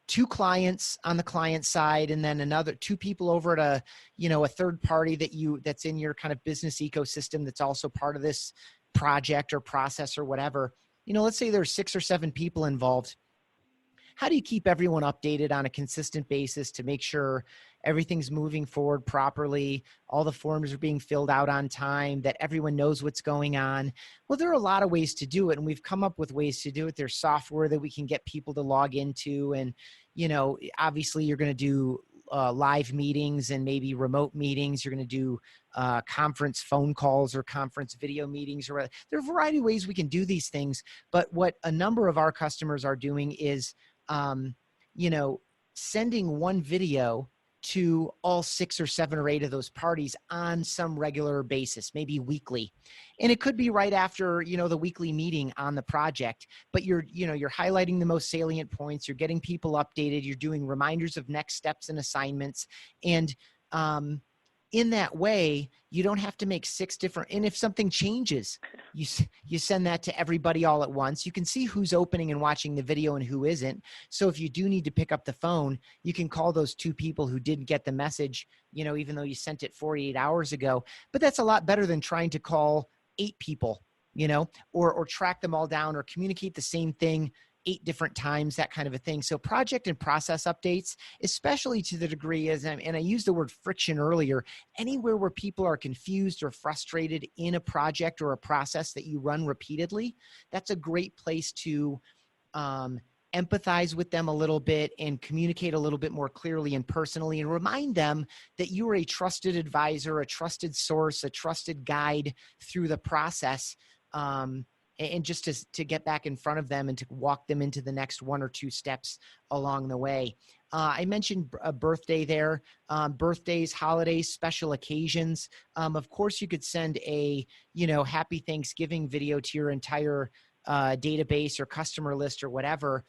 two clients on the client side, and then two people over at a third party that's in your kind of business ecosystem that's also part of this project or process or whatever. Let's say there's 6 or 7 people involved. How do you keep everyone updated on a consistent basis to make sure everything's moving forward properly, all the forms are being filled out on time, that everyone knows what's going on? Well, there are a lot of ways to do it, and we've come up with ways to do it. There's software that we can get people to log into, and obviously you're going to do live meetings and maybe remote meetings. You're going to do conference phone calls or conference video meetings, or there are a variety of ways we can do these things. But what a number of our customers are doing is sending one video to all 6 or 7 or 8 of those parties on some regular basis, maybe weekly. And it could be right after, the weekly meeting on the project, but you're highlighting the most salient points. You're getting people updated. You're doing reminders of next steps and assignments. And, in that way, you don't have to make 6 different, and if something changes, you send that to everybody all at once. You can see who's opening and watching the video and who isn't. So if you do need to pick up the phone, you can call those 2 people who didn't get the message, even though you sent it 48 hours ago. But that's a lot better than trying to call 8 people, or track them all down or communicate the same thing 8 different times, that kind of a thing. So project and process updates, especially to the degree and I used the word friction earlier, anywhere where people are confused or frustrated in a project or a process that you run repeatedly, that's a great place to empathize with them a little bit and communicate a little bit more clearly and personally, and remind them that you are a trusted advisor, a trusted source, a trusted guide through the process. And just to get back in front of them and to walk them into the next 1 or 2 steps along the way. I mentioned a birthday there, birthdays, holidays, special occasions. Of course, you could send a, happy Thanksgiving video to your entire database or customer list or whatever.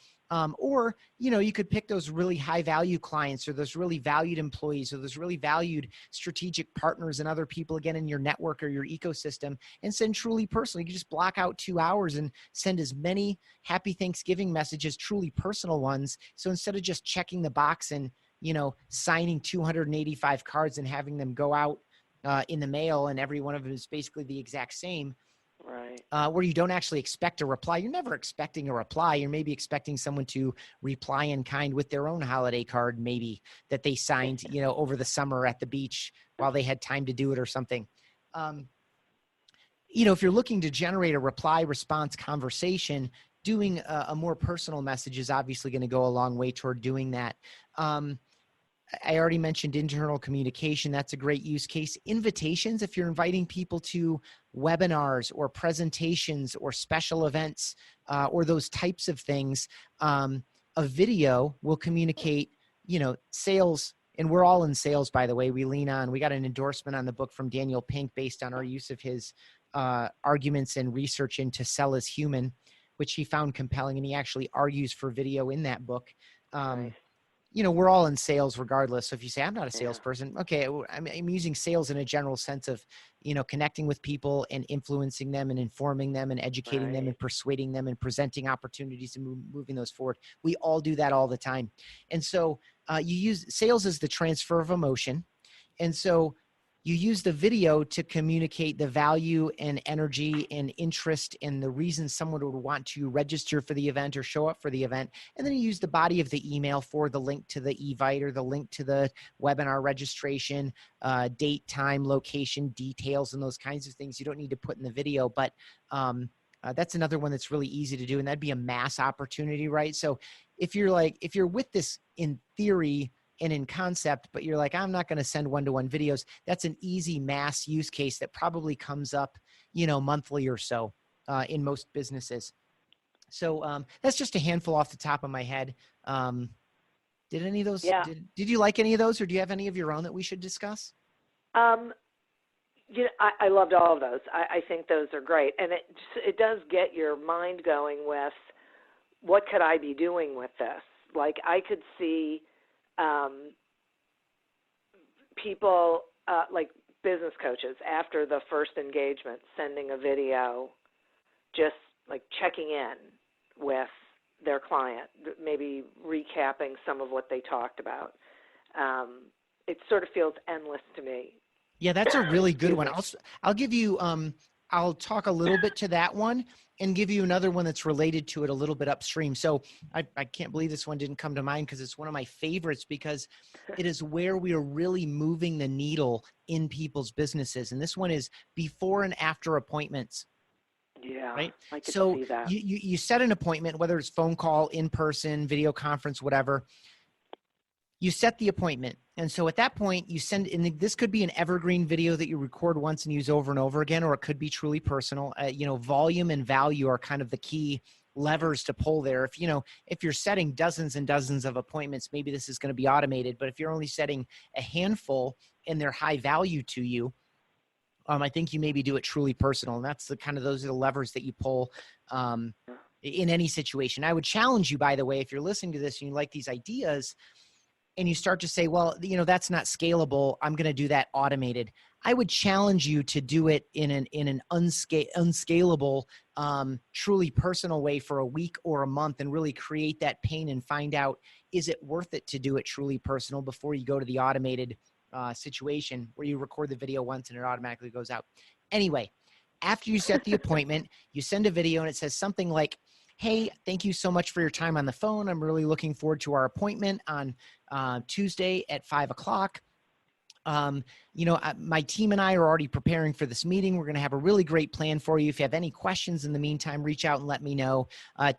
Or, you could pick those really high value clients or those really valued employees or those really valued strategic partners and other people, again, in your network or your ecosystem, and send truly personally. You can just block out 2 hours and send as many happy Thanksgiving messages, truly personal ones. So instead of just checking the box and, signing 285 cards and having them go out in the mail, and every one of them is basically the exact same, right, where you don't actually expect a reply. You're never expecting a reply. You're maybe expecting someone to reply in kind with their own holiday card, maybe that they signed, over the summer at the beach while they had time to do it or something. If you're looking to generate a reply response conversation, doing a more personal message is obviously going to go a long way toward doing that. I already mentioned internal communication. That's a great use case. Invitations, if you're inviting people to webinars or presentations or special events or those types of things, a video will communicate, sales. And we're all in sales, by the way. We got an endorsement on the book from Daniel Pink based on our use of his arguments and research into Sell is Human, which he found compelling. And he actually argues for video in that book. Nice. We're all in sales regardless. So if you say, I'm not a salesperson, okay, I'm using sales in a general sense of, connecting with people and influencing them and informing them and educating them and persuading them and presenting opportunities and moving those forward. We all do that all the time. And so you use sales as the transfer of emotion. And so you use the video to communicate the value and energy and interest and the reason someone would want to register for the event or show up for the event. And then you use the body of the email for the link to the Evite or the link to the webinar registration, date, time, location, details, and those kinds of things you don't need to put in the video. But that's another one that's really easy to do. And that'd be a mass opportunity, right? So if you're with this in theory and in concept, but you're like, I'm not going to send one-to-one videos, that's an easy mass use case that probably comes up, monthly or so in most businesses. So that's just a handful off the top of my head. Did any of those, Yeah. did you like any of those, or do you have any of your own that we should discuss? I loved all of those. I think those are great. And it does get your mind going with, what could I be doing with this? Like, I could see people, like business coaches, after the first engagement, sending a video, just like checking in with their client, maybe recapping some of what they talked about. It sort of feels endless to me. Yeah, that's a really good one. Excuse I'll give you, I'll talk a little bit to that one and give you another one that's related to it a little bit upstream. So I can't believe this one didn't come to mind, because it's one of my favorites, because it is where we are really moving the needle in people's businesses. And this one is before and after appointments. Yeah, Right. I could So see that. you set an appointment, whether it's phone call, in person, video conference, whatever. You set the appointment. And so at that point you send, and this could be an evergreen video that you record once and use over and over again, or it could be truly personal. Volume and value are kind of the key levers to pull there. If you're setting dozens and dozens of appointments, maybe this is going to be automated, but if you're only setting a handful and they're high value to you, I think you maybe do it truly personal. And that's those are the levers that you pull in any situation. I would challenge you, by the way, if you're listening to this and you like these ideas, and you start to say, well, that's not scalable, I'm going to do that automated. I would challenge you to do it in an unscalable, truly personal way for a week or a month, and really create that pain and find out, is it worth it to do it truly personal before you go to the automated situation where you record the video once and it automatically goes out. Anyway, after you set the appointment, you send a video and it says something like, hey, thank you so much for your time on the phone. I'm really looking forward to our appointment on Tuesday at 5:00. My team and I are already preparing for this meeting. We're going to have a really great plan for you. If you have any questions in the meantime, reach out and let me know.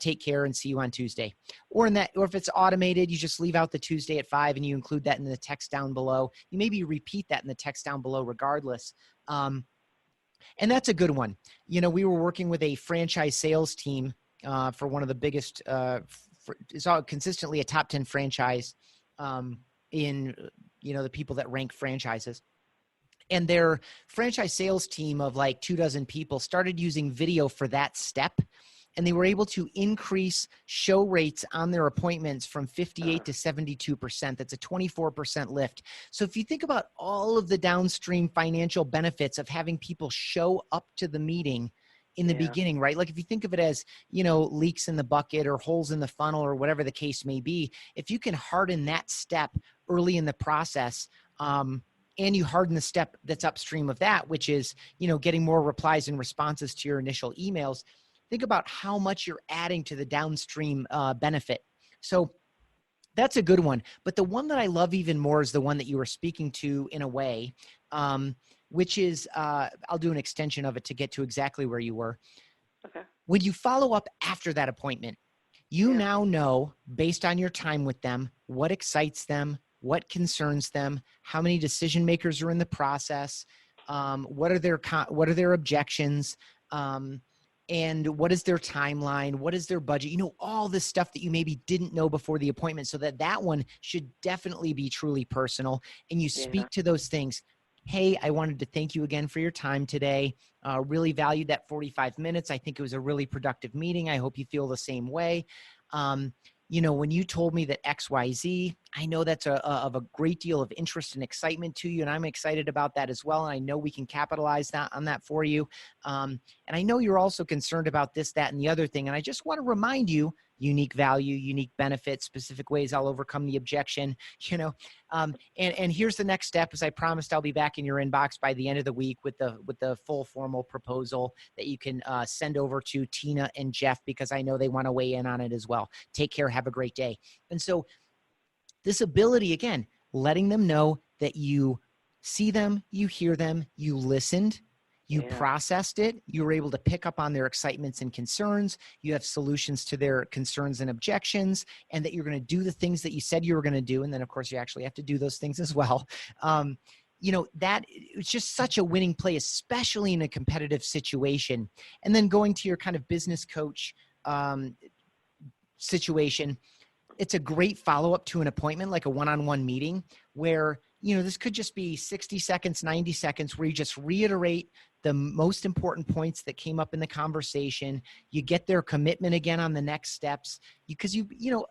Take care and see you on Tuesday. Or if it's automated, you just leave out the Tuesday at 5 and you include that in the text down below. You maybe repeat that in the text down below regardless. And that's a good one. We were working with a franchise sales team for one of the biggest, it's all consistently a top 10 franchise in, the people that rank franchises. And their franchise sales team of like 24 people started using video for that step. And they were able to increase show rates on their appointments from 58 to 72%. That's a 24% lift. So if you think about all of the downstream financial benefits of having people show up to the meeting in the beginning, right? Like if you think of it as, leaks in the bucket or holes in the funnel or whatever the case may be, if you can harden that step early in the process, and you harden the step that's upstream of that, which is, getting more replies and responses to your initial emails, think about how much you're adding to the downstream benefit. So that's a good one. But the one that I love even more is the one that you were speaking to in a way, which is, I'll do an extension of it to get to exactly where you were. Okay. When you follow up after that appointment, you now know, based on your time with them, what excites them, what concerns them, how many decision makers are in the process, what are their objections, and what is their timeline, what is their budget, all this stuff that you maybe didn't know before the appointment, so that one should definitely be truly personal. And you speak to those things. Hey, I wanted to thank you again for your time today. Really valued that 45 minutes. I think it was a really productive meeting. I hope you feel the same way. When you told me that XYZ, I know that's of a great deal of interest and excitement to you, and I'm excited about that as well. And I know we can capitalize on that for you. And I know you're also concerned about this, that, and the other thing. And I just want to remind you, unique value, unique benefits, specific ways I'll overcome the objection, and here's the next step. As I promised, I'll be back in your inbox by the end of the week with the full formal proposal that you can send over to Tina and Jeff, because I know they want to weigh in on it as well. Take care. Have a great day. And so this ability, again, letting them know that you see them, you hear them, you listened, you processed it, you were able to pick up on their excitements and concerns, you have solutions to their concerns and objections, and that you're going to do the things that you said you were going to do. And then, of course, you actually have to do those things as well. That it's just such a winning play, especially in a competitive situation. And then going to your kind of business coach situation, it's a great follow-up to an appointment, like a one-on-one meeting where, this could just be 60 seconds, 90 seconds, where you just reiterate the most important points that came up in the conversation. You get their commitment again on the next steps, because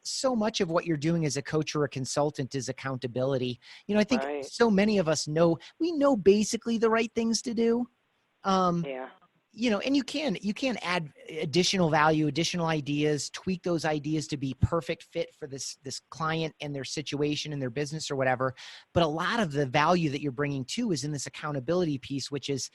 so much of what you're doing as a coach or a consultant is accountability. I think Right. so many of us know basically the right things to do. Yeah. And you can add additional value, additional ideas, tweak those ideas to be perfect fit for this client and their situation and their business or whatever. But a lot of the value that you're bringing too is in this accountability piece, which is,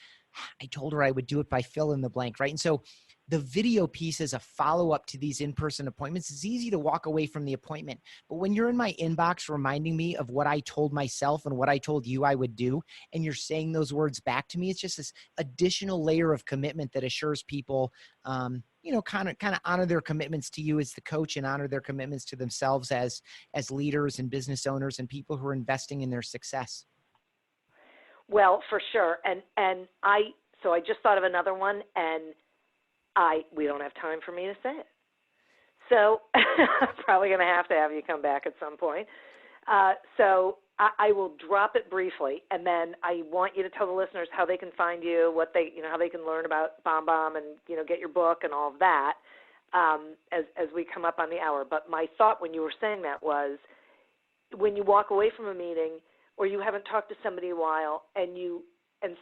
I told her I would do it by fill in the blank, right? And so the video piece is a follow-up to these in-person appointments. It's easy to walk away from the appointment, but when you're in my inbox reminding me of what I told myself and what I told you I would do, and you're saying those words back to me, it's just this additional layer of commitment that assures people, kind of honor their commitments to you as the coach and honor their commitments to themselves as leaders and business owners and people who are investing in their success. Well, for sure. And I just thought of another one, and we don't have time for me to say it. So I'm probably going to have you come back at some point. So I will drop it briefly, and then I want you to tell the listeners how they can find you, how they can learn about BombBomb and, get your book and all of that as we come up on the hour. But my thought when you were saying that was, when you walk away from a meeting or you haven't talked to somebody in a while and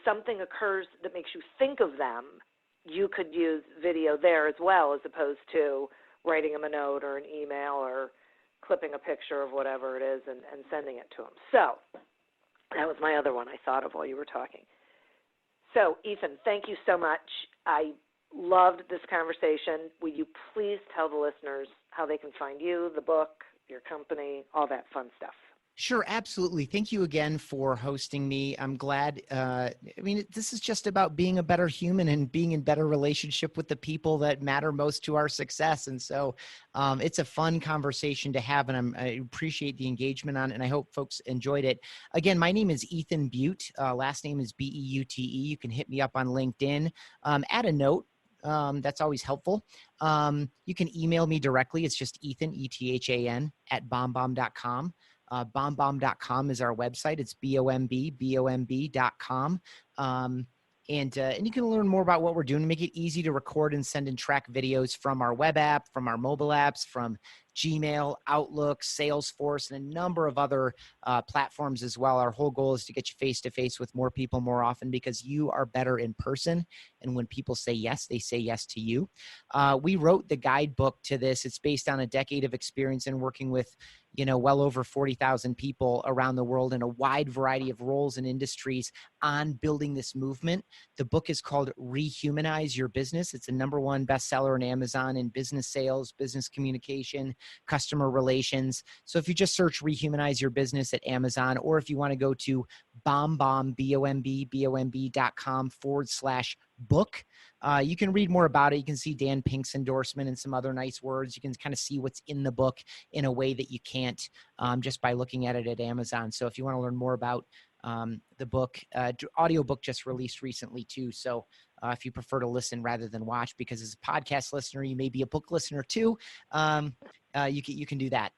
something occurs that makes you think of them, you could use video there as well, as opposed to writing them a note or an email or clipping a picture of whatever it is and sending it to them. So that was my other one I thought of while you were talking. So, Ethan, thank you so much. I loved this conversation. Will you please tell the listeners how they can find you, the book, your company, all that fun stuff? Sure, absolutely. Thank you again for hosting me. I'm glad. This is just about being a better human and being in better relationship with the people that matter most to our success. And so it's a fun conversation to have, and I appreciate the engagement on it, and I hope folks enjoyed it. Again, my name is Ethan Butte. Last name is Beute. You can hit me up on LinkedIn. Add a note. That's always helpful. You can email me directly. It's just Ethan, ETHAN, @bombbomb.com. BombBomb.com is our website. It's BOMB.com. And you can learn more about what we're doing, make it easy to record and send and track videos from our web app, from our mobile apps, from Gmail, Outlook, Salesforce, and a number of other platforms as well. Our whole goal is to get you face-to-face with more people more often, because you are better in person. And when people say yes, they say yes to you. We wrote the guidebook to this. It's based on a decade of experience in working with well over 40,000 people around the world in a wide variety of roles and industries on building this movement. The book is called Rehumanize Your Business. It's a #1 bestseller on Amazon in business sales, business communication, customer relations. So if you just search Rehumanize Your Business at Amazon, or if you want to go to BombBomb, BOMB.com/book, you can read more about it. You can see Dan Pink's endorsement and some other nice words. You can kind of see what's in the book in a way that you can't just by looking at it at Amazon. So if you want to learn more about the book, audiobook just released recently too. So if you prefer to listen rather than watch, because as a podcast listener, you may be a book listener too, you can do that.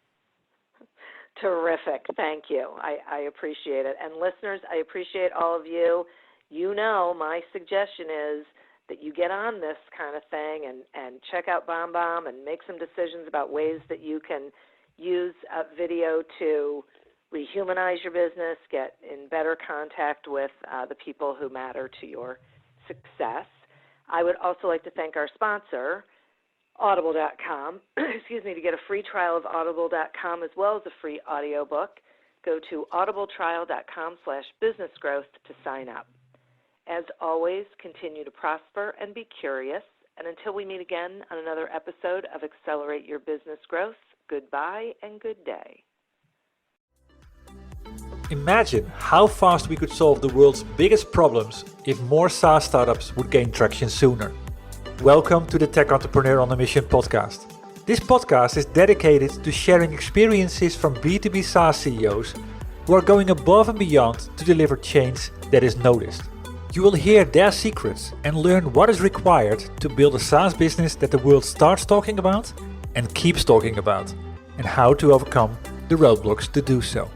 Terrific. Thank you. I appreciate it. And listeners, I appreciate all of you. My suggestion is that you get on this kind of thing and check out BombBomb and make some decisions about ways that you can use video to rehumanize your business, get in better contact with the people who matter to your success. I would also like to thank our sponsor, Audible.com. To get a free trial of Audible.com as well as a free audiobook, go to audibletrial.com/businessgrowth to sign up. As always, continue to prosper and be curious. And until we meet again on another episode of Accelerate Your Business Growth, goodbye and good day. Imagine how fast we could solve the world's biggest problems if more SaaS startups would gain traction sooner. Welcome to the Tech Entrepreneur on a Mission podcast. This podcast is dedicated to sharing experiences from B2B SaaS CEOs who are going above and beyond to deliver change that is noticed. You will hear their secrets and learn what is required to build a SaaS business that the world starts talking about and keeps talking about. and how to overcome the roadblocks to do so.